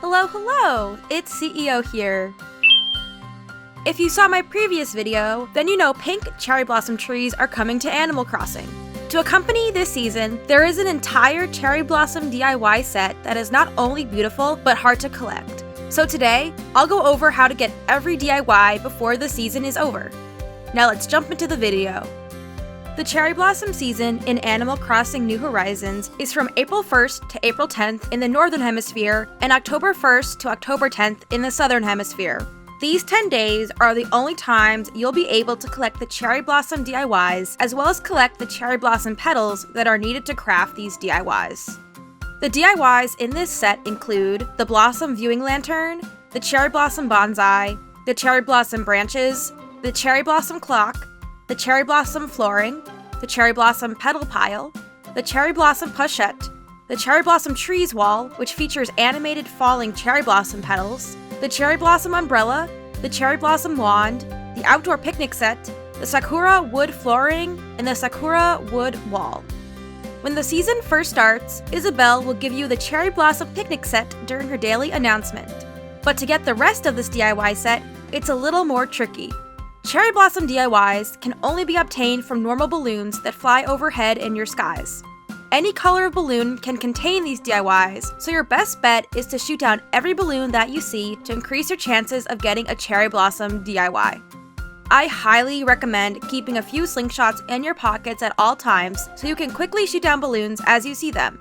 Hello, it's CEO here. If you saw my previous video, then you know pink cherry blossom trees are coming to Animal Crossing. To accompany this season, there is an entire cherry blossom DIY set that is not only beautiful, but hard to collect. So today, I'll go over how to get every DIY before the season is over. Now let's jump into the video. The cherry blossom season in Animal Crossing New Horizons is from April 1st to April 10th in the Northern Hemisphere and October 1st to October 10th in the Southern Hemisphere. These 10 days are the only times you'll be able to collect the cherry blossom DIYs, as well as collect the cherry blossom petals that are needed to craft these DIYs. The DIYs in this set include the Blossom Viewing Lantern, the Cherry Blossom Bonsai, the Cherry Blossom Branches, the Cherry Blossom Clock, the Cherry Blossom Flooring, the Cherry Blossom Petal Pile, the Cherry Blossom Pochette, the Cherry Blossom Trees Wall, which features animated falling cherry blossom petals, the Cherry Blossom Umbrella, the Cherry Blossom Wand, the Outdoor Picnic Set, the Sakura Wood Flooring, and the Sakura Wood Wall. When the season first starts, Isabelle will give you the Cherry Blossom Picnic Set during her daily announcement. But to get the rest of this DIY set, it's a little more tricky. Cherry Blossom DIYs can only be obtained from normal balloons that fly overhead in your skies. Any color of balloon can contain these DIYs, so your best bet is to shoot down every balloon that you see to increase your chances of getting a Cherry Blossom DIY. I highly recommend keeping a few slingshots in your pockets at all times so you can quickly shoot down balloons as you see them.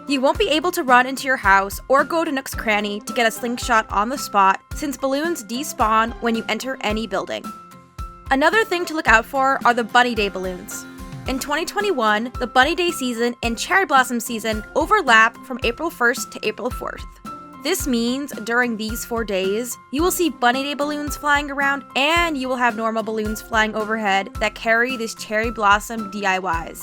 You won't be able to run into your house or go to Nook's Cranny to get a slingshot on the spot since balloons despawn when you enter any building. Another thing to look out for are the Bunny Day balloons. In 2021, the Bunny Day season and Cherry Blossom season overlap from April 1st to April 4th. This means during these 4 days, you will see Bunny Day balloons flying around and you will have normal balloons flying overhead that carry these Cherry Blossom DIYs.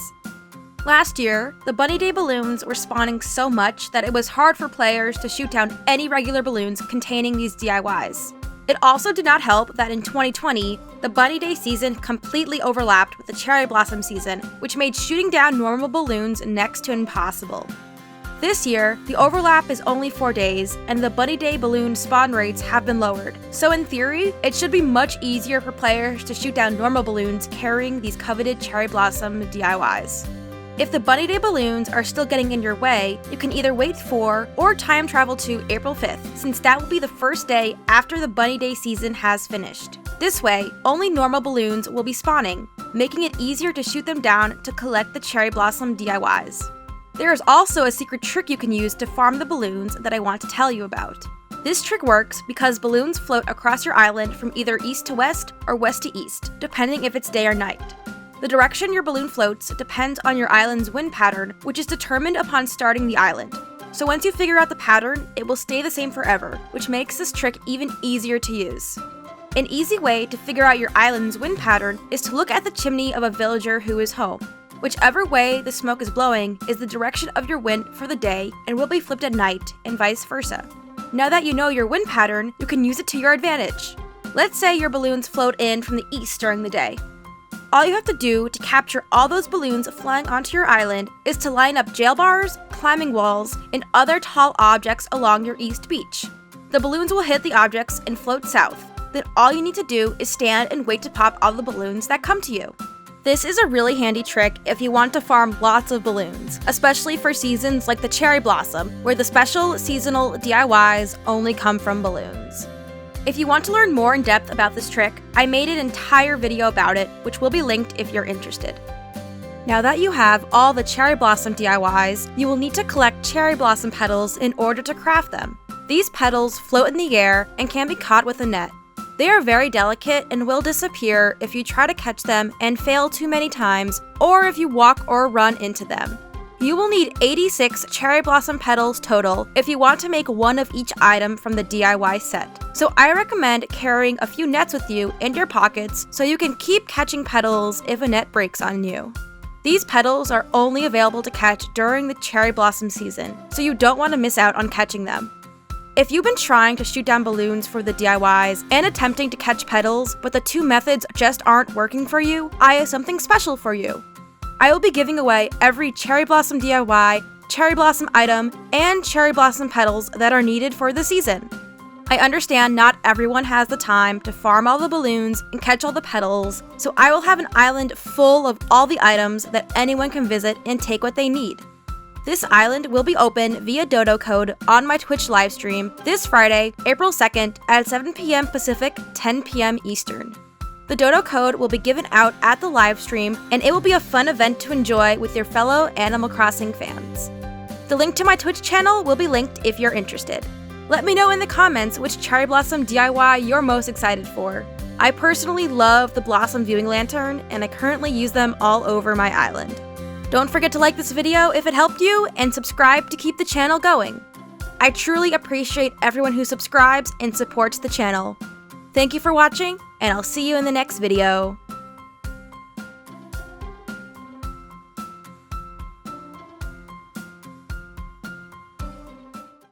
Last year, the Bunny Day balloons were spawning so much that it was hard for players to shoot down any regular balloons containing these DIYs. It also did not help that in 2020, the Bunny Day season completely overlapped with the Cherry Blossom season, which made shooting down normal balloons next to impossible. This year, the overlap is only 4 days, and the Bunny Day balloon spawn rates have been lowered, so in theory, it should be much easier for players to shoot down normal balloons carrying these coveted Cherry Blossom DIYs. If the Bunny Day balloons are still getting in your way, you can either wait for or time travel to April 5th, since that will be the first day after the Bunny Day season has finished. This way, only normal balloons will be spawning, making it easier to shoot them down to collect the Cherry Blossom DIYs. There is also a secret trick you can use to farm the balloons that I want to tell you about. This trick works because balloons float across your island from either east to west or west to east, depending if it's day or night. The direction your balloon floats depends on your island's wind pattern, which is determined upon starting the island. So once you figure out the pattern, it will stay the same forever, which makes this trick even easier to use. An easy way to figure out your island's wind pattern is to look at the chimney of a villager who is home. Whichever way the smoke is blowing is the direction of your wind for the day and will be flipped at night, and vice versa. Now that you know your wind pattern, you can use it to your advantage. Let's say your balloons float in from the east during the day. All you have to do to capture all those balloons flying onto your island is to line up jail bars, climbing walls, and other tall objects along your east beach. The balloons will hit the objects and float south. Then all you need to do is stand and wait to pop all the balloons that come to you. This is a really handy trick if you want to farm lots of balloons, especially for seasons like the Cherry Blossom, where the special seasonal DIYs only come from balloons. If you want to learn more in depth about this trick, I made an entire video about it, which will be linked if you're interested. Now that you have all the Cherry Blossom DIYs, you will need to collect cherry blossom petals in order to craft them. These petals float in the air and can be caught with a net. They are very delicate and will disappear if you try to catch them and fail too many times, or if you walk or run into them. You will need 86 cherry blossom petals total if you want to make one of each item from the DIY set. So I recommend carrying a few nets with you in your pockets so you can keep catching petals if a net breaks on you. These petals are only available to catch during the cherry blossom season, so you don't want to miss out on catching them. If you've been trying to shoot down balloons for the DIYs and attempting to catch petals, but the two methods just aren't working for you, I have something special for you. I will be giving away every Cherry Blossom DIY cherry blossom item, and cherry blossom petals that are needed for the season. I understand not everyone has the time to farm all the balloons and catch all the petals, so I will have an island full of all the items that anyone can visit and take what they need. This island will be open via dodo code on my Twitch livestream this Friday, April 2nd at 7 p.m. Pacific, 10 p.m. Eastern. The dodo code will be given out at the livestream, and it will be a fun event to enjoy with your fellow Animal Crossing fans. The link to my Twitch channel will be linked if you're interested. Let me know in the comments which cherry blossom DIY you're most excited for. I personally love the Blossom Viewing Lantern, and I currently use them all over my island. Don't forget to like this video if it helped you, and subscribe to keep the channel going. I truly appreciate everyone who subscribes and supports the channel. Thank you for watching, and I'll see you in the next video.